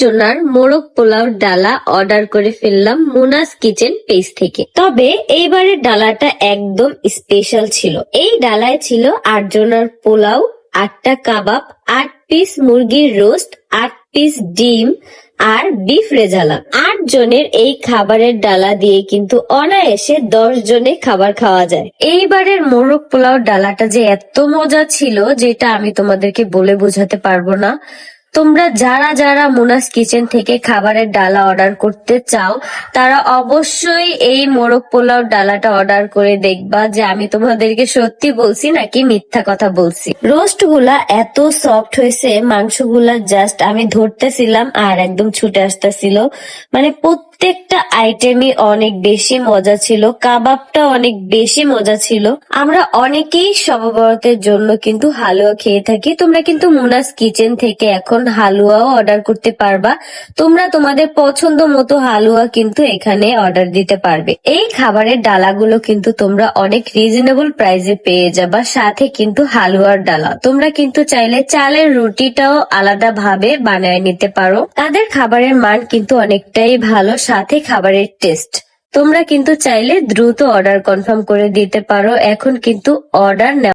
জনার মোরগ পোলাও ডালা অর্ডার করে ফেললাম মুনাস কিচেন পেজ থেকে। তবে এইবারের ডালাটা একদম স্পেশাল ছিল। এই ডালায় ছিল 8 জনার পোলাও, 8টা কাবাব, 8 পিস মুরগির রোস্ট, 8 পিস ডিম আর বিফ রেজালা। 8 জনের এই খাবারের ডালা দিয়ে কিন্তু অনায়াসে 10 জনে খাবার খাওয়া যায়। এইবারের মোরগ পোলাও ডালাটা যে এত মজা ছিল যেটা আমি তোমাদেরকে বলে বোঝাতে পারবো না। তোমরা যারা যারা মুনাস কিচেন থেকে খাবারের ডালা অর্ডার করতে চাও তারা অবশ্যই এই মোরগ পোলাও ডালাটা অর্ডার করে দেখবা যে আমি তোমাদেরকে সত্যি বলছি নাকি মিথ্যা কথা বলছি। রোস্ট গুলা এত সফট হয়েছে, মাংসগুলা জাস্ট আমি ধরতেছিলাম আর একদম ছুটে আসতেছিল। মানে প্রত্যেকটা আইটেমই অনেক বেশি মজা ছিল, কাবাবটা অনেক বেশি মজা ছিল। আমরা অনেকেই শবে বরাতের জন্য কিন্তু হালুয়া খেয়ে থাকি। তোমরা কিন্তু মুনাস কিচেন থেকে এখন হালুয়াও অর্ডার করতে পারবা। তোমরা তোমাদের পছন্দ মতো হালুয়া কিন্তু এখানে অর্ডার দিতে পারবে। এই খাবারের ডালাগুলো কিন্তু তোমরা অনেক রিজনেবল প্রাইসে পেয়ে যাবা, সাথে কিন্তু হালুয়ার ডালা। তোমরা কিন্তু চাইলে চালের রুটিটাও আলাদা ভাবে বানায় নিতে পারো। তাদের খাবারের মান কিন্তু অনেকটাই ভালো, সাথে খাবারের টেস্ট। তোমরা কিন্তু চাইলে দ্রুত অর্ডার কনফার্ম করে দিতে পারো। এখন কিন্তু অর্ডার